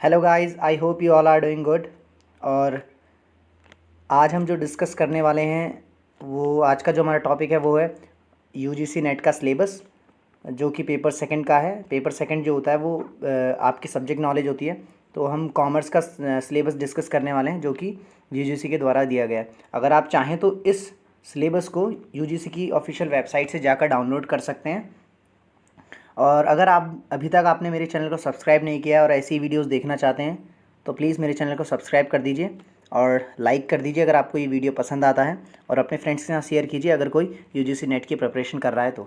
Hello guys, I hope you all are doing good. और आज हम जो डिस्कस करने वाले हैं वो आज का जो हमारा टॉपिक है वो है यूजीसी नेट का सिलेबस, जो कि पेपर सेकंड का है। पेपर सेकंड जो होता है वो आपकी सब्जेक्ट नॉलेज होती है। तो हम कॉमर्स का सिलेबस डिस्कस करने वाले हैं जो कि यूजीसी के द्वारा दिया गया है। अगर आप चाहें तो इस सिलेबस को यूजीसी की ऑफिशियल वेबसाइट से जाकर डाउनलोड कर सकते हैं। और अगर आप अभी तक आपने मेरे चैनल को सब्सक्राइब नहीं किया और ऐसी वीडियोस देखना चाहते हैं तो प्लीज़ मेरे चैनल को सब्सक्राइब कर दीजिए और लाइक कर दीजिए अगर आपको ये वीडियो पसंद आता है, और अपने फ्रेंड्स के साथ शेयर कीजिए अगर कोई यूजीसी नेट की प्रिपरेशन कर रहा है तो।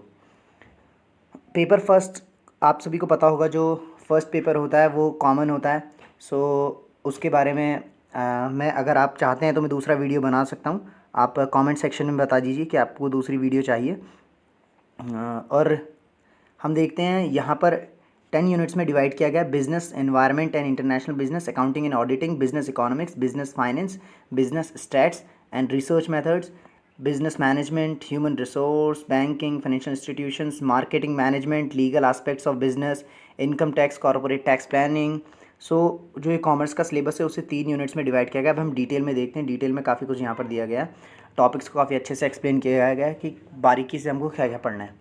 पेपर फर्स्ट आप सभी को पता होगा, जो फर्स्ट पेपर होता है वो कॉमन होता है। सो उसके बारे में मैं, अगर आप चाहते हैं तो मैं दूसरा वीडियो बना सकता हूँ। आप कमेंट सेक्शन में बता दीजिए कि आपको दूसरी वीडियो चाहिए। और हम देखते हैं यहाँ पर 10 यूनिट्स में डिवाइड किया गया। Business environment and international business, accounting and auditing, business economics, business finance, business stats and research methods, business management, human resource, banking, financial institutions, marketing management, legal aspects of business, income tax, corporate tax planning. So जो ये commerce का syllabus है उसे 3 units में divide किया गया। अब हम डिटेल में देखते हैं। डिटेल में काफ़ी कुछ यहाँ पर दिया गया है। टॉपिक्स को काफ़ी अच्छे से एक्सप्लेन किया गया है कि बारीकी से हमको क्या क्या पढ़ना है।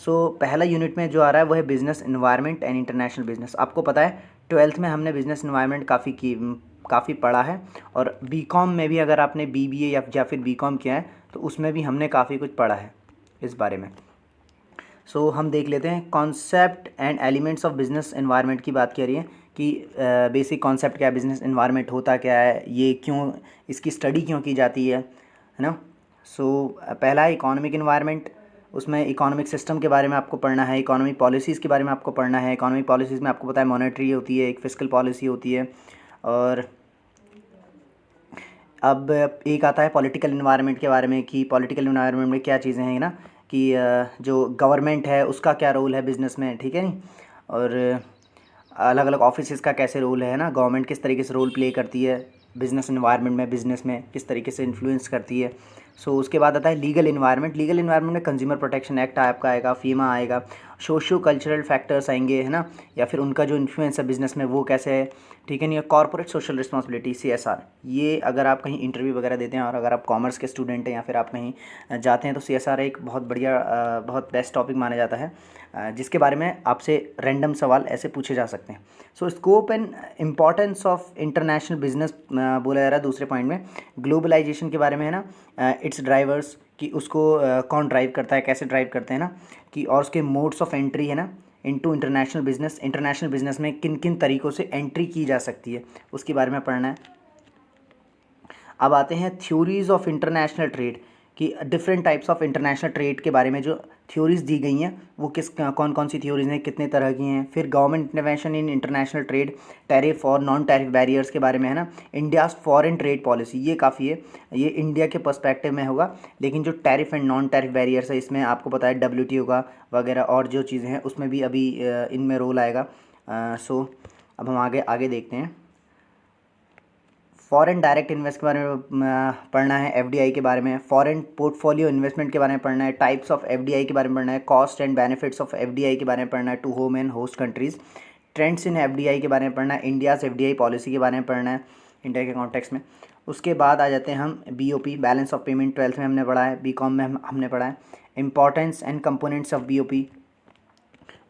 पहला यूनिट में जो आ रहा है वो है business environment and international business. आपको पता है 12th में हमने बिजनेस एनवायरनमेंट काफ़ी पढ़ा है। और बीकॉम में भी अगर आपने बीबीए या फिर बीकॉम किया है तो उसमें भी हमने काफ़ी कुछ पढ़ा है इस बारे में। हम देख लेते हैं। Concept and elements of business environment की बात करिए कि बेसिक कॉन्सेप्ट क्या है, बिजनेस एनवायरनमेंट होता क्या है, ये क्यों, इसकी स्टडी क्यों की जाती है ना। पहला है इकोनॉमिक एनवायरनमेंट। उसमें इकोनॉमिक सिस्टम के बारे में आपको पढ़ना है, इकोनॉमिक पॉलिसीज़ के बारे में आपको पढ़ना है। इकोनॉमिक पॉलिसीज़ में आपको पता है मॉनेटरी होती है, एक फिस्कल पॉलिसी होती है। और अब एक आता है पॉलिटिकल इन्वायरमेंट के बारे में कि पॉलिटिकल इन्वायरमेंट में क्या चीज़ें हैं ना, कि जो गवर्नमेंट है उसका क्या रोल है बिज़नेस में, ठीक है नहीं। और अलग अलग ऑफिस का कैसे रोल है ना, गवर्नमेंट किस तरीके से रोल प्ले करती है बिज़नेस इन्वायरमेंट में, बिज़नेस में किस तरीके से इन्फ्लुएंस करती है। उसके बाद आता है लीगल इन्वायरमेंट। लीगल इन्वायरमेंट में कंज्यूमर प्रोटेक्शन एक्ट आपका आएगा, फीमा आएगा, सोशियो कल्चरल फैक्टर्स आएंगे, है ना, या फिर उनका जो इन्फ्लुएंस है बिज़नेस में वो कैसे है, ठीक है नहीं। कॉर्पोरेट सोशल रिस्पॉन्सिबिलिटी CSR, ये अगर आप कहीं इंटरव्यू वगैरह देते हैं और अगर आप कॉमर्स के स्टूडेंट हैं या फिर आप कहीं जाते हैं तो CSR एक बहुत बढ़िया बहुत बेस्ट टॉपिक माना जाता है, जिसके बारे में आपसे रैंडम सवाल ऐसे पूछे जा सकते हैं। Scope and importance of international business बोला जा रहा है दूसरे पॉइंट में। ग्लोबलाइजेशन के बारे में है ना, इट्स ड्राइवर्स, कि उसको कौन ड्राइव करता है, कैसे ड्राइव करते हैं ना, कि और उसके मोड्स ऑफ एंट्री है ना into international business. International business में किन किन तरीक़ों से एंट्री की जा सकती है उसके बारे में पढ़ना है। अब आते हैं थ्योरीज़ ऑफ इंटरनेशनल ट्रेड, कि different types of international trade के बारे में जो थ्योरीज़ दी गई हैं वो कौन कौन सी थ्योरीज़ हैं, कितने तरह की हैं। फिर government intervention in international trade, tariff और नॉन टैरिफ बैरियर्स के बारे में है ना। इंडियाज़ फॉरेन ट्रेड पॉलिसी, ये काफ़ी है, ये इंडिया के पर्सपेक्टिव में होगा। लेकिन जो tariff and non tariff barriers है इसमें आपको पता है WTO का वगैरह और जो चीज़ें हैं उसमें भी अभी इनमें रोल आएगा। अब हम आगे आगे देखते हैं। फॉरेन डायरेक्ट इन्वेस्ट के बारे में पढ़ना है, FDI के बारे में। फॉरेन पोर्टफोलियो इन्वेस्टमेंट के बारे में पढ़ना है। टाइप्स ऑफ FDI के बारे में पढ़ना है। Cost and benefits of FDI के बारे में पढ़ना है to home and host countries. Trends in FDI के बारे में पढ़ना है। इंडियाज़ FDI पॉलिसी के बारे में पढ़ना है इंडिया के कॉन्टेक्स्ट में। उसके बाद आ जाते हैं हम BOP, balance of payment. 12th में हमने पढ़ा है, BCom में हमने पढ़ा है। Importance and components of BOP।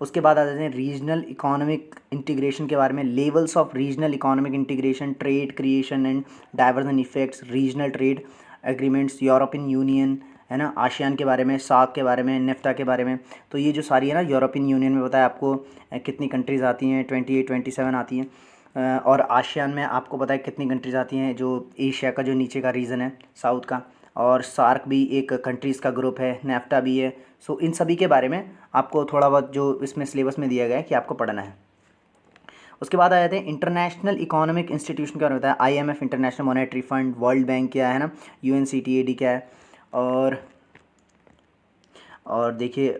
उसके बाद आ जाते हैं रीजनल इकोनॉमिक इंटीग्रेशन के बारे में। Levels of regional economic integration, trade creation and diversion effects, regional trade agreements, European union है ना, आशियान के बारे में, सार्क के बारे में, नेफ्टा के बारे में। तो ये जो सारी है ना, यूरोपियन यूनियन में बताया आपको कितनी कंट्रीज़ आती हैं, 28 27 आती हैं। और आशियान में आपको पता है कितनी कंट्रीज़ आती हैं, जो एशिया का जो नीचे का रीजन है साउथ का। और सार्क भी एक कंट्रीज़ का ग्रुप है, नेफ्टा भी है। इन सभी के बारे में आपको थोड़ा बहुत जो इसमें सिलेबस में दिया गया है कि आपको पढ़ना है। उसके बाद आ जाते हैं इंटरनेशनल इकोनॉमिक इंस्टीट्यूशन के बारे में बताया। IMF, international monetary fund, world bank क्या है ना, UNCTAD क्या है। और देखिए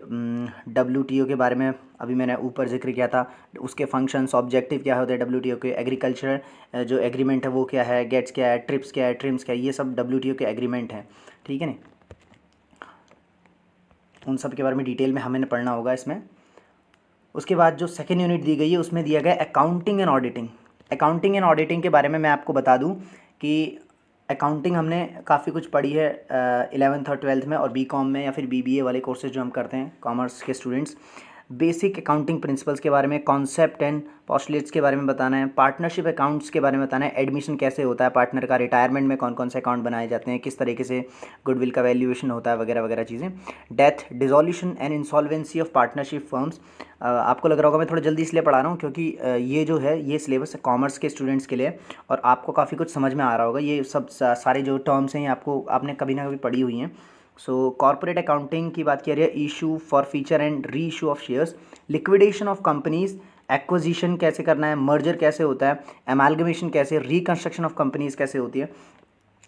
WTO के बारे में अभी मैंने ऊपर जिक्र किया था, उसके फंक्शंस, ऑब्जेक्टिव क्या होते हैं WTO के। एग्रीकल्चर जो एग्रीमेंट है वो क्या है, गेट्स क्या है, ट्रिप्स क्या है, ट्रिम्स क्या है, ये सब WTO के एग्रीमेंट हैं, ठीक है नहीं। उन सब के बारे में डिटेल में हमें पढ़ना होगा इसमें। उसके बाद जो सेकेंड यूनिट दी गई है उसमें दिया गया accounting and auditing. Accounting and auditing के बारे में मैं आपको बता दूं कि अकाउंटिंग हमने काफ़ी कुछ पढ़ी है 11th और 12th में, और बीकॉम में या फिर बीबीए वाले कोर्सेज जो हम करते हैं कॉमर्स के स्टूडेंट्स। बेसिक अकाउंटिंग प्रिंसिपल्स के बारे में, कॉन्सेप्ट एंड पोस्टुलेट्स के बारे में बताना है, पार्टनरशिप अकाउंट्स के बारे में बताना है, एडमिशन कैसे होता है पार्टनर का, रिटायरमेंट में कौन कौन से अकाउंट बनाए जाते हैं, किस तरीके से गुडविल का वैल्यूएशन होता है, वगैरह वगैरह चीज़ें। Death, dissolution and insolvency of partnership firms. आपको लग रहा होगा मैं थोड़ा जल्दी इसलिए पढ़ा रहा हूँ क्योंकि ये जो है ये सिलेबस कॉमर्स के स्टूडेंट्स के लिए है, और आपको काफ़ी कुछ समझ में आ रहा होगा। ये सब सारे जो टर्म्स हैं ये आपने कभी ना कभी पढ़ी हुई हैं। सो कॉर्पोरेट अकाउंटिंग की बात की रही है, issue for feature and re issue of shares, liquidation of companies, acquisition कैसे करना है, मर्जर कैसे होता है, एमालगमेशन कैसे, रिकंस्ट्रक्शन ऑफ कंपनीज कैसे होती है,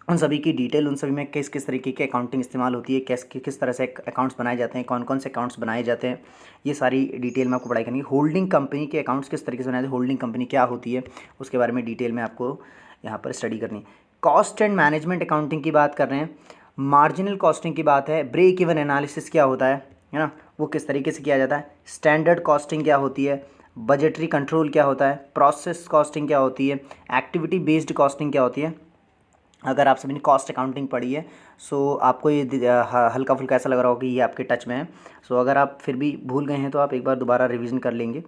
उन सभी की डिटेल, उन सभी में किस किस तरीके की अकाउंटिंग इस्तेमाल होती है, किस तरह से अकाउंट्स बनाए जाते हैं, कौन कौन से अकाउंट्स बनाए जाते हैं, ये सारी डिटेल में आपको पढ़ाई करनी है। होल्डिंग कंपनी के अकाउंट्स किस तरीके से बनाए जाते हैं, होल्डिंग कंपनी क्या होती है, उसके बारे में डिटेल में आपको यहाँ पर स्टडी करनी है। कॉस्ट एंड मैनेजमेंट अकाउंटिंग की बात कर रहे हैं, मार्जिनल कॉस्टिंग की बात है, ब्रेक इवन एनालिसिस क्या होता है ना, वो किस तरीके से किया जाता है, स्टैंडर्ड कॉस्टिंग क्या होती है, बजटरी कंट्रोल क्या होता है, प्रोसेस कॉस्टिंग क्या होती है, एक्टिविटी बेस्ड कॉस्टिंग क्या होती है। अगर आप सभी ने कॉस्ट अकाउंटिंग पढ़ी है सो आपको ये हल्का फुल्का ऐसा लग रहा होगा कि ये आपके टच में है। सो अगर आप फिर भी भूल गए हैं तो आप एक बार दोबारा रिवीजन कर लेंगे।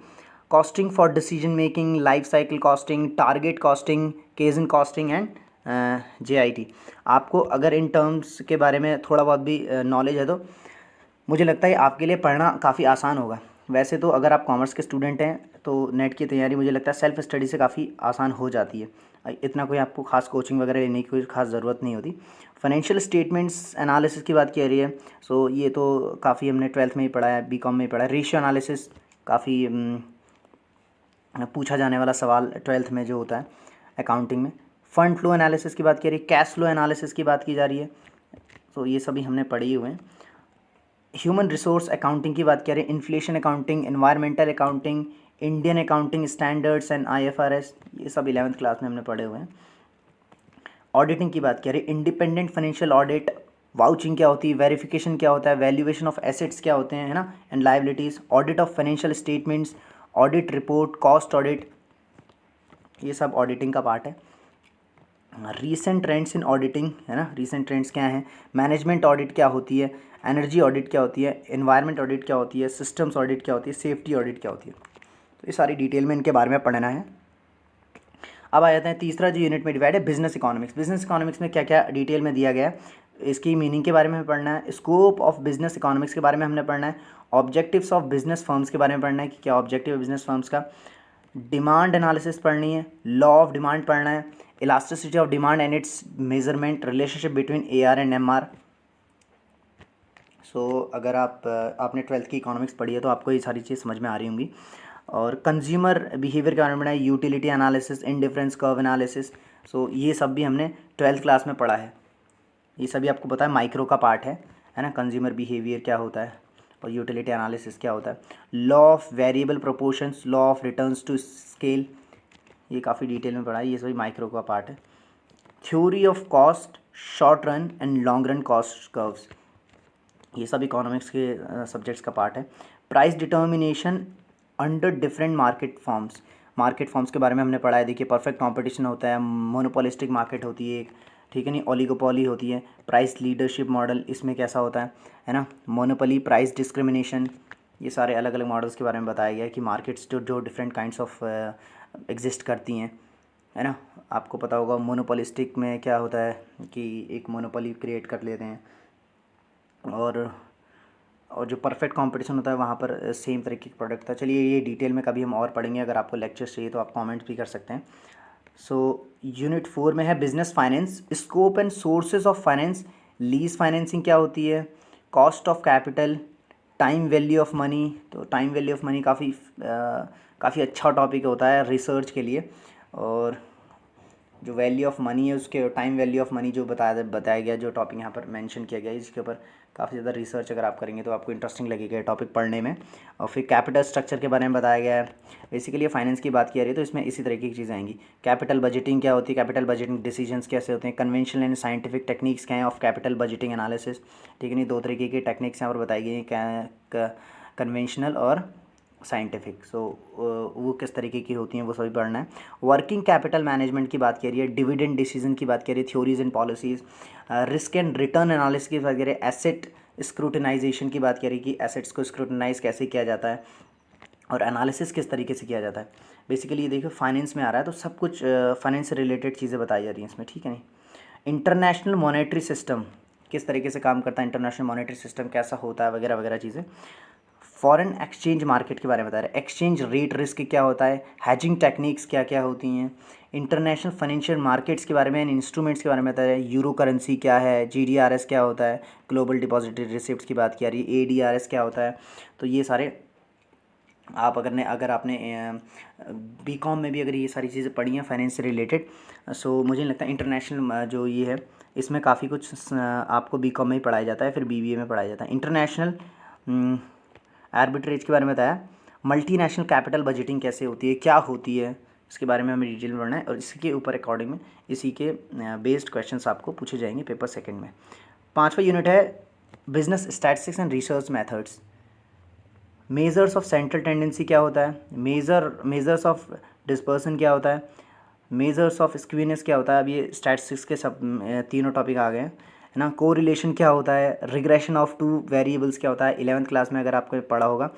Costing for decision making, life cycle costing, target costing, केजन costing and JIT। आपको अगर इन टर्म्स के बारे में थोड़ा बहुत भी नॉलेज है तो मुझे लगता है आपके लिए पढ़ना काफ़ी आसान होगा। वैसे तो अगर आप कॉमर्स के स्टूडेंट हैं तो नेट की तैयारी मुझे लगता है सेल्फ स्टडी से काफ़ी आसान हो जाती है, इतना कोई आपको खास कोचिंग वगैरह लेने की कोई खास ज़रूरत नहीं होती। फाइनेंशियल स्टेटमेंट्स एनालिसिस की बात की रही है, सो ये तो काफ़ी हमने 12th में ही पढ़ा है, बीकॉम में ही पढ़ा है। रेशियो एनालिसिस काफ़ी पूछा जाने वाला सवाल 12th में जो होता है अकाउंटिंग में। फंड फ्लो एनालिसिस की बात की रही है, कैश फ्लो एनालिसिस की बात की जा रही है, तो ये सभी हमने पढ़ी हुए हैं। ह्यूमन रिसोर्स अकाउंटिंग की बात करें, inflation accounting, environmental accounting, Indian accounting standards and IFRS, ये सब 11th क्लास में हमने पढ़े हुए हैं। ऑडिटिंग की बात करें, इंडिपेंडेंट फाइनेंशियल ऑडिट, वाउचिंग क्या होती है, वेरिफिकेशन क्या होता है, वैल्यूएशन ऑफ एसेट्स क्या होते हैं, है ना, and liabilities, audit of financial statements, audit report, cost audit, ये सब ऑडिटिंग का पार्ट है। रीसेंट ट्रेंड्स इन ऑडिटिंग, है ना, रीसेंट ट्रेंड्स क्या हैं, मैनेजमेंट ऑडिट क्या होती है, एनर्जी ऑडिट क्या होती है, एनवायरनमेंट ऑडिट क्या होती है, सिस्टम्स ऑडिट क्या होती है, सेफ्टी ऑडिट क्या होती है, तो ये सारी डिटेल में इनके बारे में पढ़ना है। अब आ जाते हैं तीसरा जो यूनिट में डिवाइड है, बिजनेस इकोनॉमिक्स। बिजनेस इकोनॉमिक्स में क्या क्या डिटेल में दिया गया है, इसकी मीनिंग के बारे में पढ़ना है, स्कोप ऑफ बिजनेस इकोनॉमिक्स के बारे में हमने पढ़ना है, ऑब्जेक्टिव्स ऑफ बिजनेस फर्म्स के बारे में पढ़ना है कि क्या ऑब्जेक्टिव है बिजनेस फर्म्स का, डिमांड एनालिसिस पढ़नी है, लॉ ऑफ डिमांड पढ़ना है, elasticity of demand and it's measurement, relationship between AR and MR। सो अगर आपने 12th की इकोनॉमिक्स पढ़ी है तो आपको ये सारी चीज़ समझ में आ रही होंगी। और कंज्यूमर बिहेवियर के बारे में पढ़ा है, utility analysis, indifference curve analysis, so ये सब भी हमने 12th क्लास में पढ़ा है। ये सभी आपको पता है, माइक्रो का पार्ट है ना। कंज्यूमर बिहेवियर क्या होता है और यूटिलिटी एनालिसिस क्या होता है, law of variable proportions, law of returns to scale, ये काफ़ी डिटेल में पढ़ा है, ये सभी माइक्रो का पार्ट है। Theory of cost, short run and long run cost curves, ये सब इकोनॉमिक्स के सब्जेक्ट्स का पार्ट है। Price determination under different market forms के बारे में हमने पढ़ा है। देखिए, परफेक्ट कंपटीशन होता है, मोनोपोलिस्टिक मार्केट होती है, ठीक है नहीं, ओलिगोपोली होती है, प्राइस लीडरशिप मॉडल इसमें कैसा होता है ना, मोनोपोली, प्राइस डिस्क्रिमिनेशन, ये सारे अलग अलग मॉडल्स के बारे में बताया गया है कि मार्केट्स जो डिफरेंट काइंड्स ऑफ एग्जिस्ट करती हैं, है ना। आपको पता होगा मोनोपोलिस्टिक में क्या होता है कि एक मोनोपोली क्रिएट कर लेते हैं, और जो परफेक्ट कंपटीशन होता है वहाँ पर सेम तरीके के प्रोडक्ट था। चलिए, ये डिटेल में कभी हम और पढ़ेंगे, अगर आपको लेक्चर्स चाहिए तो आप कमेंट भी कर सकते हैं। सो यूनिट 4 में है business finance, scope and sources of finance, lease financing क्या होती है, cost of capital, time value of money. तो टाइम वैल्यू ऑफ मनी काफ़ी अच्छा टॉपिक होता है रिसर्च के लिए, और जो वैल्यू ऑफ मनी है उसके टाइम वैल्यू ऑफ मनी जो बताया गया, जो टॉपिक यहाँ पर मेंशन किया गया है, इसके ऊपर काफ़ी ज़्यादा रिसर्च अगर आप करेंगे तो आपको इंटरेस्टिंग लगेगा टॉपिक पढ़ने में। और फिर कैपिटल स्ट्रक्चर के बारे में बताया गया है। बेसिकली फाइनेंस की बात की जा रही है तो इसमें इसी तरीके की चीज़ें आएंगी। कैपिटल बजटिंग क्या होती है, कैपिटल बजटिंग डिसीजंस कैसे होते हैं, कन्वेंशनल एंड साइंटिफिक टेक्निक्स क्या हैं ऑफ कैपिटल बजटिंग एनालिसिस, ठीक है नहीं, दो तरीके की टेक्निक्स यहाँ पर बताई गई हैं, कन्वेंशनल और साइंटिफिक। सो वो किस तरीके की होती हैं वो सभी पढ़ना है। वर्किंग कैपिटल मैनेजमेंट की बात करिए, डिविडेंड डिसीजन की बात करिए, theories and policies, risk and return analysis की बात करिए, एसेट स्क्रूटिनाइजेशन की बात करिए कि एसेट्स को स्क्रूटिनाइज कैसे किया जाता है और एनालिसिस किस तरीके से किया जाता है। बेसिकली ये देखिए फाइनेंस में आ रहा है तो सब कुछ फाइनेंस से रिलेटेड चीज़ें बताई जा रही हैं इसमें, ठीक है नहीं। इंटरनेशनल मॉनेटरी सिस्टम किस तरीके से काम करता है, इंटरनेशनल मॉनेटरी सिस्टम कैसा होता है वगैरह वगैरह चीज़ें। फॉरेन एक्सचेंज मार्केट के बारे में बता रहे हैं, एक्सचेंज रेट रिस्क क्या होता है, हैजिंग टेक्निक्स क्या क्या होती हैं, इंटरनेशनल फाइनेंशियल मार्केट्स के बारे में एंड इंस्ट्रूमेंट्स के बारे में बता रहे हैं, यूरो करेंसी क्या है, GDRS क्या होता है, ग्लोबल डिपॉजिटरी रिसिप्ट्स की बात की आ रही है, ADRS क्या होता है। तो ये सारे आप अगर आपने BCom में भी अगर ये सारी चीज़ें पढ़ी हैं फाइनेंस से रिलेटेड, सो मुझे नहीं लगता इंटरनेशनल जो ये है इसमें काफ़ी कुछ आपको BCom में ही पढ़ाया जाता है, फिर BBA में पढ़ाया जाता है। इंटरनेशनल आर्बिट्रेज के बारे में बताया, मल्टीनेशनल कैपिटल बजटिंग कैसे होती है, क्या होती है, इसके बारे में हमें डिटेल में पढ़ना है और इसके ऊपर अकॉर्डिंग में इसी के बेस्ड क्वेश्चंस आपको पूछे जाएंगे पेपर सेकंड में। 5वां यूनिट है business statistics and research methods. Measures of central tendency क्या होता है, मेजर्स ऑफ डिस्पर्सन क्या होता है, मेजर्स ऑफ स्क्यूनेस क्या होता है। अब ये स्टैटिस्टिक्स के सब तीनों टॉपिक आ गए हैं, है ना। कोरिलेशन क्या होता है, रिग्रेशन ऑफ 2 वेरिएबल्स क्या होता है। 11th क्लास में अगर आपको पढ़ा होगा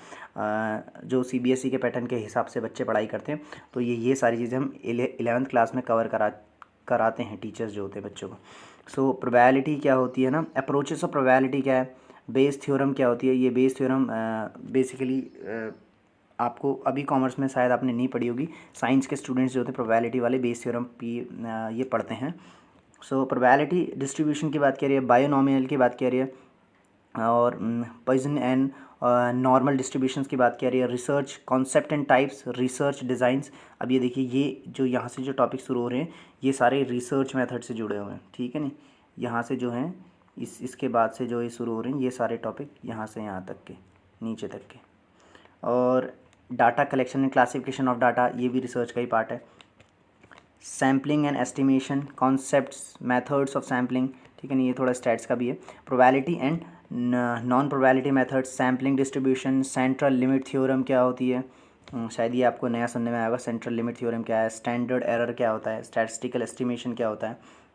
जो CBSE के पैटर्न के हिसाब से बच्चे पढ़ाई करते हैं तो ये सारी चीज़ें हम 11th क्लास में कवर कराते हैं टीचर्स जो होते हैं बच्चों को। सो प्रोबेबिलिटी क्या होती है ना, अप्रोचेस ऑफ प्रोबेबिलिटी क्या है, बेस थ्योरम क्या होती है। ये बेस थ्योरम बेसिकली आपको अभी कॉमर्स में शायद आपने नहीं पढ़ी होगी, साइंस के स्टूडेंट्स जो होते हैं प्रोबेबिलिटी वाले बेस थ्योरम ये पढ़ते हैं। सो प्रोबेबिलिटी डिस्ट्रीब्यूशन की बात करिए, बायोनॉमिनल की बात करिए और पॉइजन एंड नॉर्मल डिस्ट्रीब्यूशंस की बात करिए, research concept and types, research designs. अब ये देखिए ये जो यहाँ से जो टॉपिक शुरू हो रहे हैं ये सारे रिसर्च मेथड से जुड़े हुए हैं, ठीक है नहीं। यहाँ से जो हैं इसके बाद से जो ये शुरू हो रहे हैं ये सारे टॉपिक यहाँ से यहाँ तक के नीचे तक के। और data collection and classification of data, ये भी रिसर्च का ही पार्ट है। Sampling and estimation, concepts, methods of sampling, ठीक है नहीं, ये थोड़ा स्टैट्स का भी है। Probability and non probability methods, sampling distribution, central limit theorem क्या होती है, शायद ये आपको नया सुनने में आएगा। सेंट्रल लिमिट थ्योरम क्या है, स्टैंडर्ड एरर क्या होता है, स्टैटिस्टिकल एस्टिमेशन क्या होता है।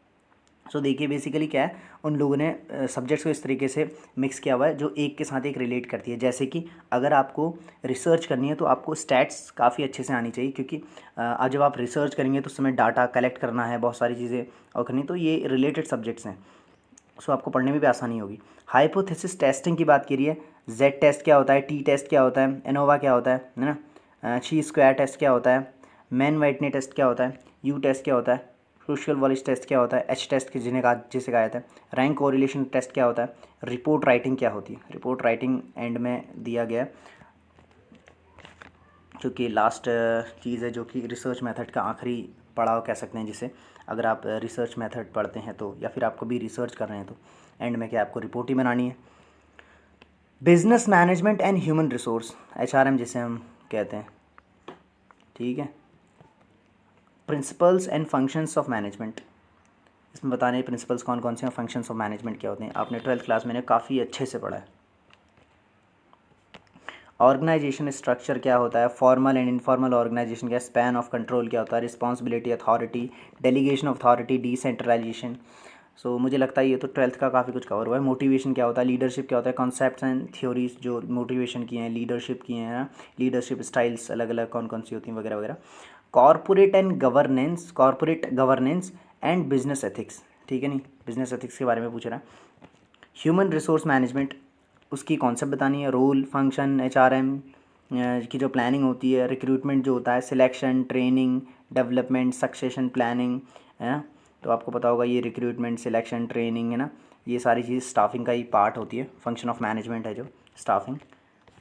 सो देखिए बेसिकली क्या है, उन लोगों ने सब्जेक्ट्स को इस तरीके से मिक्स किया हुआ है जो एक के साथ एक रिलेट करती है। जैसे कि अगर आपको रिसर्च करनी है तो आपको स्टैट्स काफ़ी अच्छे से आनी चाहिए, क्योंकि आज जब आप रिसर्च करेंगे तो उस समय डाटा कलेक्ट करना है, बहुत सारी चीज़ें और करनी, तो ये रिलेटेड सब्जेक्ट्स हैं। सो आपको पढ़ने में भी आसानी होगी। हाइपोथेसिस टेस्टिंग की बात करिए, जेड टेस्ट क्या होता है, टी टेस्ट क्या होता है, एनोवा क्या होता है ना, ची स्क्वायर टेस्ट क्या होता है, मैन वाइटने टेस्ट क्या होता है, यू टेस्ट क्या होता है, क्रूशियल वॉलिस टेस्ट क्या होता है, एच टेस्ट की जिसे कहा जाता है, रैंक कोरिलेशन टेस्ट क्या होता है, रिपोर्ट राइटिंग क्या होती है। रिपोर्ट राइटिंग एंड में दिया गया जो कि लास्ट चीज़ है, जो कि रिसर्च मेथड का आखिरी पड़ाव कह सकते हैं जिसे। अगर आप रिसर्च मेथड पढ़ते हैं तो, या फिर आपको भी रिसर्च कर रहे हैं तो एंड में क्या आपको रिपोर्ट ही बनानी है। Business management and human resource, HRM जिसे हम कहते हैं, ठीक है। Principles and functions of management, इसमें बताने प्रिंसिपल्स कौन कौन से हैं, फंक्शंस ऑफ मैनेजमेंट क्या होते हैं, आपने 12th क्लास में काफ़ी अच्छे से पढ़ा है। ऑर्गेनाइजेशन स्ट्रक्चर क्या होता है, फॉर्मल एंड इनफॉर्मल ऑर्गेनाइजेशन क्या है, स्पैन ऑफ कंट्रोल क्या होता है, responsibility, authority, delegation of authority, decentralization. So मुझे लगता है ये तो 12th का काफ़ी कुछ कवर हुआ है। मोटिवेशन क्या होता है, लीडरशिप क्या होता है, कॉन्सेप्ट्स एंड थ्योरीज जो मोटिवेशन की हैं, लीडरशिप की हैं ना, लीडरशिप स्टाइल्स अलग अलग कौन कौन सी होती हैं वगैरह वगैरह। Corporate governance and business ethics, ठीक है नहीं, बिजनेस एथिक्स के बारे में पूछ रहा है। ह्यूमन रिसोर्स मैनेजमेंट, उसकी कॉन्सेप्ट बतानी है, रोल फंक्शन, HRM की जो प्लानिंग होती है, रिक्रूटमेंट जो होता है, selection, training, development, succession planning, है ना। तो आपको पता होगा ये रिक्रूटमेंट, सिलेक्शन, ट्रेनिंग, है ना, ये सारी चीज़ स्टाफिंग का ही पार्ट होती है। फंक्शन ऑफ मैनेजमेंट है जो स्टाफिंग।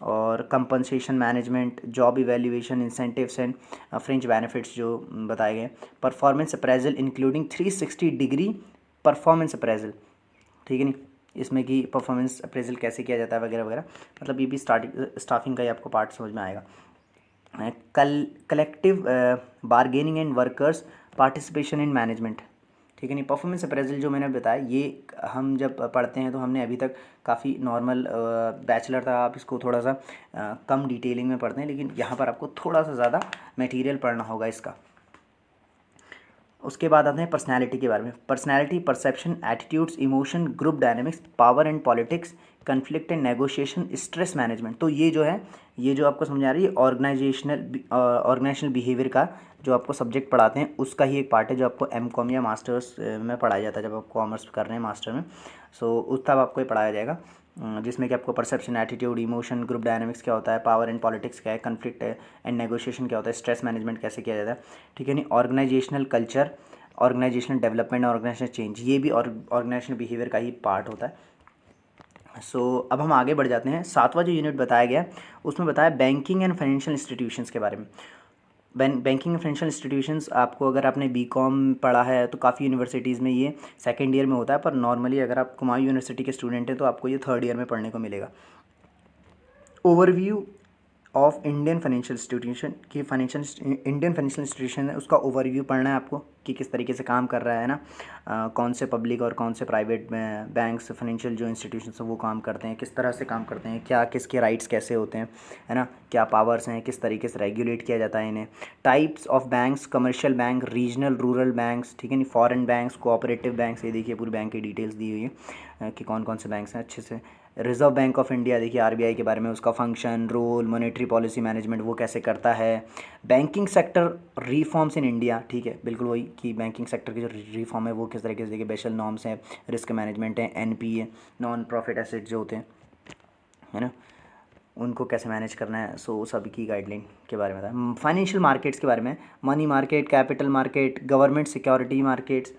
और compensation management, job evaluation, incentives and fringe benefits जो बताए गए। Performance appraisal including 360 degree performance appraisal, ठीक है नहीं, इसमें कि परफॉर्मेंस अप्रेजल कैसे किया जाता है वगैरह वगैरह, मतलब ये भी स्टाफिंग का ही आपको पार्ट समझ में आएगा। Collective bargaining and workers participation in management, ठीक है नहीं। परफॉर्मेंस अप्रेजल जो मैंने बताया ये हम जब पढ़ते हैं तो हमने अभी तक काफ़ी नॉर्मल बैचलर था, आप इसको थोड़ा सा कम डिटेलिंग में पढ़ते हैं, लेकिन यहाँ पर आपको थोड़ा सा ज़्यादा मटेरियल पढ़ना होगा इसका। उसके बाद आते हैं पर्सनैलिटी के बारे में। Personality, perception, attitudes, emotion, group dynamics, power and politics, conflict and negotiation, stress management. तो ये जो है, ये जो आपको समझा रही है ऑर्गेनाइजेशनल बिहेवियर का जो आपको सब्जेक्ट पढ़ाते हैं उसका ही एक पार्ट है जो आपको एम.कॉम या मास्टर्स में पढ़ाया जाता है जब आप कॉमर्स कर रहे हैं मास्टर में। सो उस तब आपको ये पढ़ाया जाएगा, जिसमें कि आपको perception, attitude, emotion, group dynamics क्या होता है, पावर एंड पॉलिटिक्स क्या है, कन्फ्लिक्ट एंड नेगोशिएशन क्या होता है, स्ट्रेस मैनेजमेंट कैसे किया जाता है, ठीक है नहीं। Organisational culture, organisational development, organisational change, ये भी ऑर्गेनाइजेशनल बिहेवियर का ही पार्ट होता है। अब हम आगे बढ़ जाते हैं। 7वां जो यूनिट बताया गया उसमें बताया बैंकिंग एंड फाइनेंशियल इंस्टीट्यूशंस के बारे में। बैंकिंग एंड फाइनेंशियल इंस्टीट्यूशंस आपको, अगर आपने बीकॉम पढ़ा है तो काफ़ी यूनिवर्सिटीज़ में ये सेकेंड ईयर में होता है, पर नॉर्मली अगर आप कुमाऊं यूनिवर्सिटी के स्टूडेंट हैं तो आपको ये थर्ड ईयर में पढ़ने को मिलेगा। Overview of Indian financial institution की इंडियन फाइनेंशियल इंस्टीट्यूशन है उसका ओवरव्यू पढ़ना है आपको कि किस तरीके से काम कर रहा है ना, कौन से पब्लिक और कौन से प्राइवेट बैंक्स, फाइनेंशियल जो इंस्टीट्यूशन हैं वो काम करते हैं, किस तरह से काम करते हैं, क्या किसके राइट्स कैसे होते हैं, है ना, क्या पावर्स हैं, किस तरीके से रेगुलेट किया जाता है इन्हें। Types of banks, commercial bank, regional rural banks, ठीक है नहीं, फॉरेन बैंक्स, कोऑपरेटिव बैंक्स, ये देखिए पूरी बैंक की डिटेल्स दी हुई है कि कौन कौन से बैंक्स हैं अच्छे से। रिजर्व बैंक ऑफ इंडिया, देखिए आरबीआई के बारे में, उसका function, role, monetary policy management वो कैसे करता है। Banking sector reforms in India, ठीक है बिल्कुल वही कि बैंकिंग सेक्टर की जो रिफॉर्म है वो किस तरीके से, देखिए बेसल नॉर्म्स हैं, रिस्क मैनेजमेंट है, एनपीए, नॉन प्रॉफिट एसेट जो होते हैं, है ना, उनको कैसे मैनेज करना है। सभी की गाइडलाइन के बारे में था। फाइनेंशियल मार्केट्स के बारे में, money market, capital market, government security markets,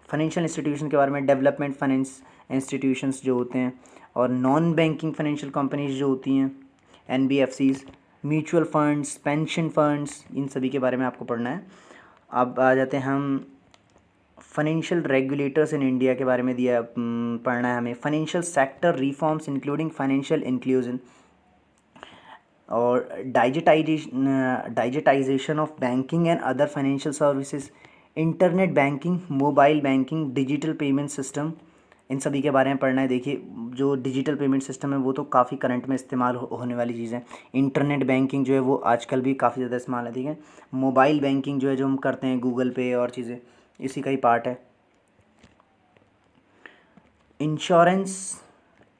financial institution के बारे में, डेवलपमेंट फाइनेंस इंस्टीट्यूशंस जो होते हैं, और नॉन बैंकिंग फाइनेंशियल कंपनीज जो होती हैं, NBFCs, mutual funds, pension funds, इन सभी के बारे में आपको पढ़ना है। अब आ जाते हैं हम फाइनेंशियल रेगुलेटर्स इन इंडिया के बारे में दिया पढ़ना है हमें। Financial sector reforms including financial inclusion और digitization of banking and other financial services, internet banking, mobile banking, digital payment system, इन सभी के बारे में पढ़ना है। देखिए जो डिजिटल पेमेंट सिस्टम है वो तो काफ़ी करंट में इस्तेमाल होने वाली चीज़ है। इंटरनेट बैंकिंग जो है वो आजकल भी काफ़ी ज़्यादा इस्तेमाल है, ठीक है। मोबाइल बैंकिंग जो है जो हम करते हैं गूगल पे और चीज़ें, इसी का ही पार्ट है। इंश्योरेंस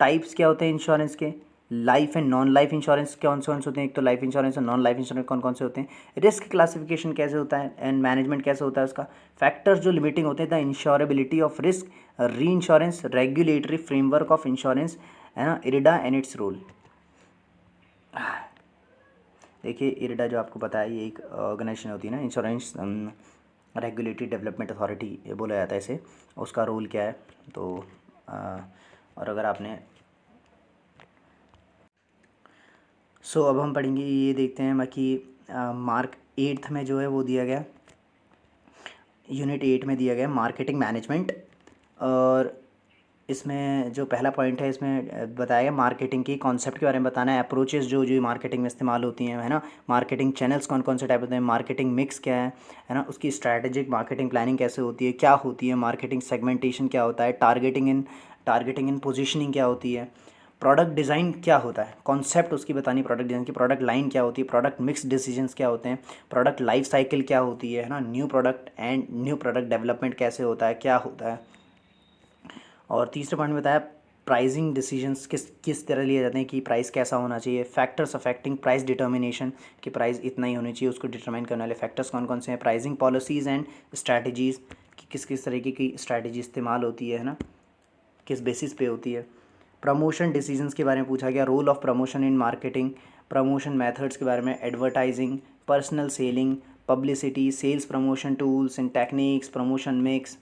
टाइप्स क्या होते हैं इंश्योरेंस के, life and non life insurance कौन से होते हैं, एक तो लाइफ इंश्योरेंस और नॉन लाइफ इंश्योरेंस कौन कौन से होते हैं, रिस्क क्लासिफिकेशन कैसे होता है एंड मैनेजमेंट कैसे होता है उसका, फैक्टर्स जो लिमिटिंग होते हैं, द इंश्योरेबिलिटी ऑफ रिस्क, री insurance, regulatory framework of insurance, है ना, इरिडा एंड इट्स रोल। देखिए इरिडा जो आपको पता है ये एक ऑर्गेनाइजेशन होती है ना, इंश्योरेंस रेगुलेटरी डेवलपमेंट अथॉरिटी बोला जाता है इसे, उसका रोल क्या है। तो और अगर आपने अब हम पढ़ेंगे, ये देखते हैं बाकी मार्क 8th में जो है वो दिया गया, यूनिट 8 में दिया गया मार्केटिंग मैनेजमेंट, और इसमें जो पहला पॉइंट है इसमें बताया गया मार्केटिंग की कॉन्सेप्ट के बारे में बताना है, अप्रोचेस जो जो मार्केटिंग में इस्तेमाल होती हैं, है ना, मार्केटिंग चैनल्स कौन कौन से टाइप होते हैं, मार्केटिंग मिक्स क्या है ना, उसकी स्ट्रैटेजिक मार्केटिंग प्लानिंग कैसे होती है, क्या होती है, मार्केटिंग सेगमेंटेशन क्या होता है, टारगेटिंग इन पोजीशनिंग क्या होती है, प्रोडक्ट डिज़ाइन क्या होता है, कॉन्सेप्ट उसकी बतानी, प्रोडक्ट डिज़ाइन की, प्रोडक्ट लाइन क्या होती है, प्रोडक्ट मिक्स डिसीजंस क्या होते हैं, प्रोडक्ट लाइफ साइकिल क्या होती है ना, न्यू प्रोडक्ट डेवलपमेंट कैसे होता है, क्या होता है। और तीसरे पॉइंट में बताया प्राइसिंग डिसीजंस किस किस तरह लिए जाते हैं कि प्राइस कैसा होना चाहिए, फैक्टर्स अफेक्टिंग प्राइस डिटर्मिनेशन कि प्राइस इतना ही होनी चाहिए, उसको डिटरमाइन करने वाले फैक्टर्स कौन कौन से हैं, प्राइसिंग पॉलिसीज़ एंड स्ट्रैटेजीज़ कि किस किस तरीके की स्ट्रैटेजी इस्तेमाल होती है ना, किस बेसिस पे होती है। प्रमोशन डिसीजंस के बारे में पूछा गया, role of promotion in marketing, promotion methods के बारे में, advertising, personal selling, publicity, sales promotion tools and techniques, promotion mix,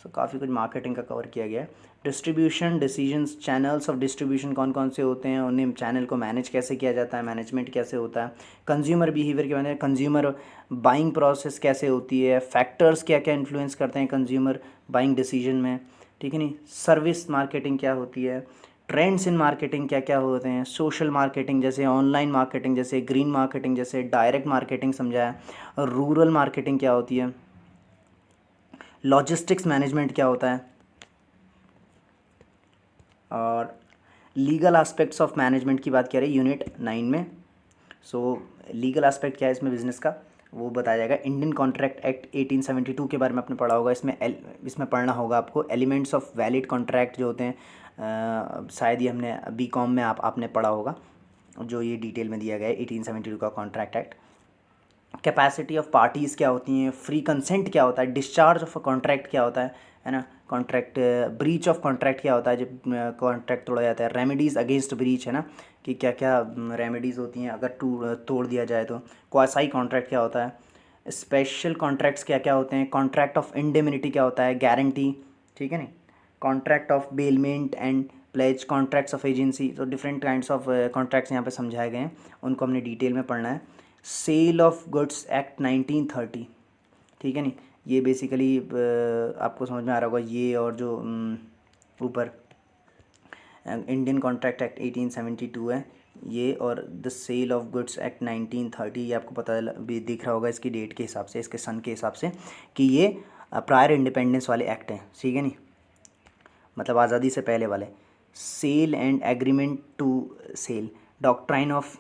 काफ़ी कुछ मार्केटिंग का कवर किया गया है। Distribution decisions, channels of distribution कौन कौन से होते हैं, उन्हें चैनल को मैनेज कैसे किया जाता है, मैनेजमेंट कैसे होता है। कंज्यूमर बिहेवियर के बारे में, कंज्यूमर बाइंग प्रोसेस कैसे होती है, फैक्टर्स क्या क्या इन्फ्लुएंस करते हैं कंज्यूमर बाइंग डिसीजन में, ठीक है नहीं। सर्विस मार्केटिंग क्या होती है, ट्रेंड्स इन मार्केटिंग क्या क्या होते हैं, सोशल मार्केटिंग जैसे ऑनलाइन मार्केटिंग, जैसे ग्रीन मार्केटिंग, जैसे डायरेक्ट मार्केटिंग समझाया, रूरल मार्केटिंग क्या होती है, लॉजिस्टिक्स मैनेजमेंट क्या होता है, और लीगल एस्पेक्ट्स ऑफ मैनेजमेंट की बात करें यूनिट 9 में। सो लीगल एस्पेक्ट क्या है इसमें बिजनेस का, वो बताया जाएगा। इंडियन कॉन्ट्रैक्ट एक्ट 1872 के बारे में आपने पढ़ा होगा। इसमें पढ़ना होगा आपको एलिमेंट्स ऑफ वैलिड कॉन्ट्रैक्ट जो होते हैं, शायद ये हमने बीकॉम में आपने पढ़ा होगा, जो ये डिटेल में दिया गया है 1872 का contract act. Capacity of parties क्या होती हैं, फ्री कंसेंट क्या होता है, डिस्चार्ज ऑफ अ कॉन्ट्रैक्ट क्या होता है ना, कॉन्ट्रैक्ट ब्रीच ऑफ कॉन्ट्रैक्ट क्या होता है जब कॉन्ट्रैक्ट तोड़ा जाता है, रेमेडीज़ अगेंस्ट ब्रीच है ना, कि क्या क्या रेमेडीज़ होती हैं अगर तोड़ दिया जाए तो। क्वासाई कॉन्ट्रैक्ट क्या होता है, स्पेशल कॉन्ट्रैक्ट्स क्या क्या होते हैं, कॉन्ट्रैक्ट ऑफ इंडेमिनिटी क्या होता है, गारंटी, ठीक है नहीं, contract of bailment and pledge, contracts of agency. तो डिफरेंट काइंड्स ऑफ कॉन्ट्रैक्ट्स यहाँ पे समझाए गए हैं, उनको हमने डिटेल में पढ़ना है। सेल ऑफ गुड्स एक्ट 1930, ठीक है नहीं, ये बेसिकली आपको समझ में आ रहा होगा ये, और जो ऊपर इंडियन कॉन्ट्रैक्ट एक्ट 1872 है ये, और the sale of goods act 1930, ये आपको पता भी दिख रहा होगा इसकी डेट के हिसाब से, इसके सन के हिसाब से, कि ये प्रायर इंडिपेंडेंस वाले एक्ट हैं, ठीक है नहीं, मतलब आज़ादी से पहले वाले। Sale and agreement to sell, doctrine of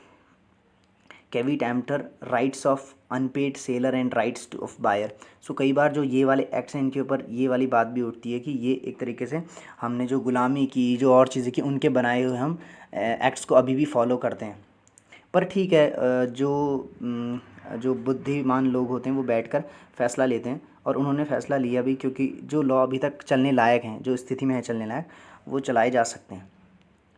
caveat emptor, rights of unpaid seller and rights of buyer. So कई बार जो ये वाले एक्ट्स हैं इनके ऊपर ये वाली बात भी उठती है कि ये एक तरीके से हमने जो गुलामी की, जो और चीज़ें की, उनके बनाए हुए हम एक्ट्स को अभी भी फॉलो करते हैं। पर ठीक है, जो बुद्धिमान लोग होते हैं वो बैठकर फैसला लेते हैं, और उन्होंने फ़ैसला लिया भी, क्योंकि जो लॉ अभी तक चलने लायक हैं, जो स्थिति में है चलने लायक, वो चलाए जा सकते हैं,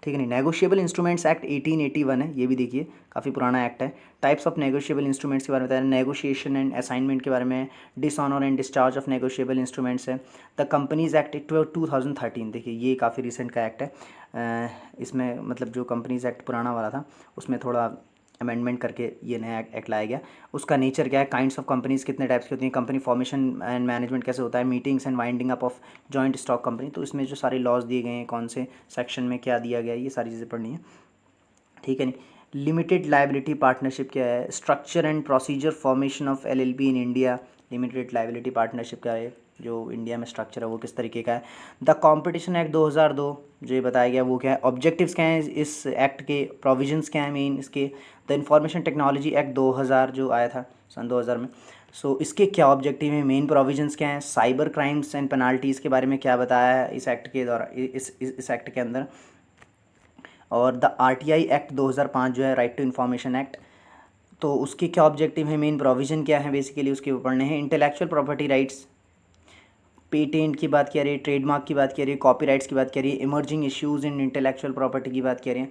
ठीक है नहीं। नेगोशिएबल इंस्ट्रूमेंट्स एक्ट 1881 है, ये भी देखिए काफ़ी पुराना एक्ट है। टाइप्स ऑफ नेगोशिएबल इंस्ट्रूमेंट्स के बारे में बताया, नेगोशिएशन एंड असाइनमेंट के बारे में, dishonour and discharge of negotiable instruments है। द कंपनीज एक्ट 2013, देखिए ये काफ़ी रिसेंट का एक्ट है। इसमें मतलब जो कंपनीज एक्ट पुराना वाला था उसमें थोड़ा अमेंडमेंट करके ये नया एक्ट लाया गया। उसका नेचर क्या है, काइंड्स ऑफ कंपनीज कितने टाइप्स की होती हैं, कंपनी फॉर्मेशन एंड मैनेजमेंट कैसे होता है, meetings and winding up of joint stock company. तो इसमें जो सारे लॉज दिए गए हैं, कौन से सेक्शन में क्या दिया गया है, ये सारी चीज़ें पढ़नी है, ठीक है नहीं। लिमिटेड लाइबिलिटी पार्टनरशिप क्या है, structure and procedure formation of LLP in India, limited liability partnership क्या है, जो इंडिया में स्ट्रक्चर है वो किस तरीके का है। द कंपटीशन एक्ट 2002 जो ये बताया गया वो क्या है, ऑब्जेक्टिव्स क्या हैं इस एक्ट के, प्रोविजंस क्या हैं मेन इसके। द इंफॉर्मेशन टेक्नोलॉजी एक्ट 2000 जो आया था सन 2000 में, सो इसके क्या ऑब्जेक्टिव हैं, मेन प्रोविजंस क्या हैं, साइबर क्राइम्स एंड पेनाल्टीज़ के बारे में क्या बताया है इस एक्ट के द्वारा, इस एक्ट के अंदर। और द RTI एक्ट 2005 जो है, राइट टू इन्फॉर्मेशन एक्ट, तो उसके क्या ऑब्जेक्टिव हैं, मेन प्रोविज़न क्या है, बेसिकली उसके ऊपर पढ़ने हैं। इंटेलेक्चुअल प्रॉपर्टी राइट्स, पेटेंट की बात करिए, ट्रेडमार्क की बात करिए, कॉपीराइट्स की बात करिए, emerging issues in intellectual property की बात करें।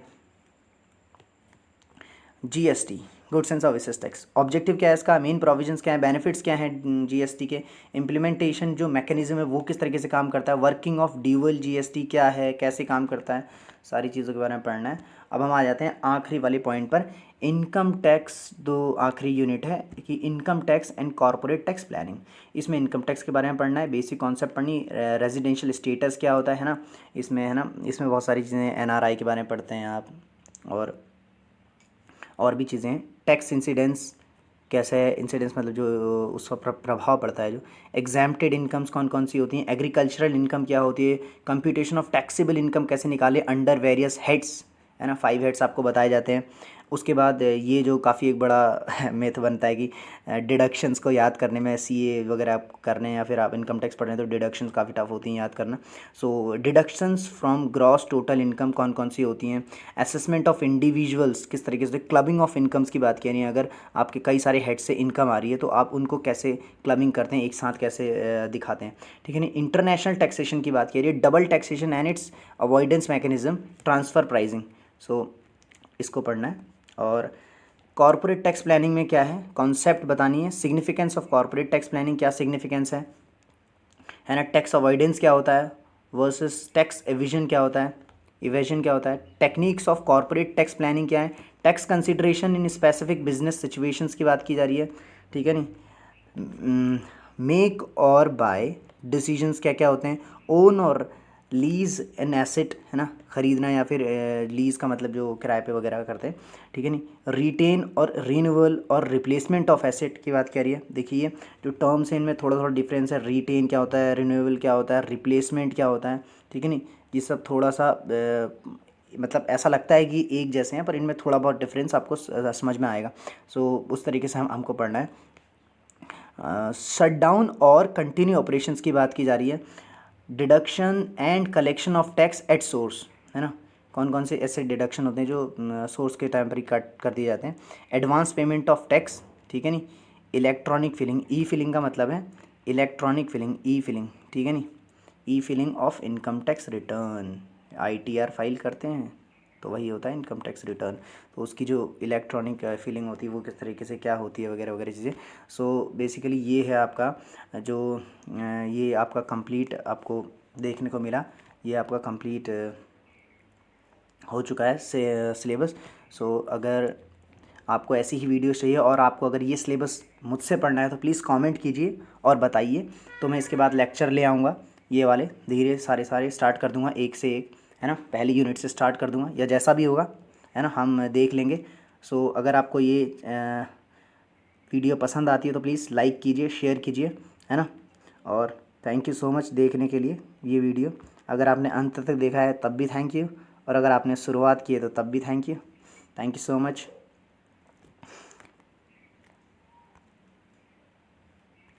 GST, goods and services tax, objective क्या है इसका, मेन प्रोविजंस क्या है, बेनिफिट्स क्या हैं GST के, इम्प्लीमेंटेशन जो मैकेनिज्म है वो किस तरीके से काम करता है, वर्किंग ऑफ ड्यूअल GST क्या है, कैसे काम करता है, सारी चीज़ों के बारे में पढ़ना है। अब हम आ जाते हैं आखिरी वाले पॉइंट पर, इनकम टैक्स, दो आखिरी यूनिट है कि income tax and corporate tax planning. इसमें इनकम टैक्स के बारे में पढ़ना है, बेसिक कॉन्सेप्ट पढ़नी, रेजिडेंशियल स्टेटस क्या होता है ना, इसमें है ना, इसमें बहुत सारी चीज़ें NRI के बारे में पढ़ते हैं आप, और भी चीज़ें, टैक्स इंसिडेंस कैसे है, इंसिडेंस मतलब जो उस पर प्रभाव पड़ता है, जो एग्जैम्प्टेड इनकम्स कौन कौन सी होती हैं, एग्रीकल्चरल इनकम क्या होती है, कंप्यूटेशन ऑफ टैक्सेबल इनकम कैसे निकाले अंडर वेरियस हेड्स, है ना, 5 हेड्स आपको बताए जाते हैं। उसके बाद ये जो काफ़ी एक बड़ा मेथ बनता है कि डिडक्शंस को याद करने में, CA वगैरह आप करने या फिर आप इनकम टैक्स पढ़ रहे हैं तो डिडक्शंस काफ़ी टफ होती हैं याद करना। So deductions from gross total income कौन कौन सी होती हैं, असेसमेंट ऑफ इंडिविजुअल्स किस तरीके से, क्लबिंग ऑफ इनकम्स की बात करें, अगर आपके कई सारे हेड से इनकम आ रही है तो आप उनको कैसे क्लबिंग करते हैं, एक साथ कैसे दिखाते हैं, ठीक है नहीं। इंटरनेशनल टैक्सेशन की बात करिए, double taxation and its avoidance mechanism, transfer pricing, so इसको पढ़ना है। और कॉर्पोरेट टैक्स प्लानिंग में क्या है, कॉन्सेप्ट बतानी है, significance of corporate tax planning, क्या सिग्निफिकेंस है ना, टैक्स अवॉइडेंस क्या होता है वर्सेस टैक्स एविजन क्या होता है, इवेजन क्या होता है, techniques of corporate tax planning क्या है, tax consideration in specific business situations की बात की जा रही है, ठीक है नहीं। मेक और बाय डिसीजंस क्या क्या होते हैं, ओन और लीज़ एन एसेट है ना, ख़रीदना या फिर लीज़ का मतलब जो किराए पे वगैरह करते हैं, ठीक है नहीं। रिटेन और रिन्यूअल और रिप्लेसमेंट ऑफ एसेट की बात करिए। देखिए जो टर्म्स हैं इनमें थोड़ा थोड़ा डिफरेंस है। रिटेन क्या होता है, रिन्यूअल क्या होता है, रिप्लेसमेंट क्या होता है, ठीक है नहीं। ये सब थोड़ा सा मतलब ऐसा लगता है कि एक जैसे हैं, पर इनमें थोड़ा बहुत डिफरेंस आपको समझ में आएगा। सो उस तरीके से हमको पढ़ना है। शट डाउन और कंटिन्यू ऑपरेशंस की बात की जा रही है। Deduction and collection of tax at source, है ना, कौन कौन से ऐसे डिडक्शन होते हैं जो सोर्स के टाइम पर ही कट कर दिए जाते हैं। एडवांस पेमेंट ऑफ टैक्स, ठीक है नहीं। इलेक्ट्रॉनिक फिलिंग, ई फिलिंग का मतलब है इलेक्ट्रॉनिक फिलिंग, ई फिलिंग, ठीक है नहीं। ई filling of income tax return, ITR file करते हैं तो वही होता है इनकम टैक्स रिटर्न। तो उसकी जो इलेक्ट्रॉनिक फीलिंग होती है वो किस तरीके से क्या होती है वगैरह वगैरह चीज़ें। सो बेसिकली ये है आपका जो ये आपका कंप्लीट आपको देखने को मिला, ये आपका कंप्लीट हो चुका है सिलेबस। सो अगर आपको ऐसी ही वीडियो चाहिए और आपको अगर ये सिलेबस मुझसे पढ़ना है तो प्लीज़ कमेंट कीजिए और बताइए, तो मैं इसके बाद लेक्चर ले आऊँगा। ये वाले धीरे सारे स्टार्ट कर दूँगा एक से एक, है ना, पहली यूनिट से स्टार्ट कर दूँगा या जैसा भी होगा, है ना, हम देख लेंगे। सो अगर आपको ये वीडियो पसंद आती है तो प्लीज़ लाइक कीजिए, शेयर कीजिए, है ना। और थैंक यू सो मच देखने के लिए ये वीडियो। अगर आपने अंत तक देखा है तब भी थैंक यू, और अगर आपने शुरुआत की है तो तब भी thank you. Thank you so much.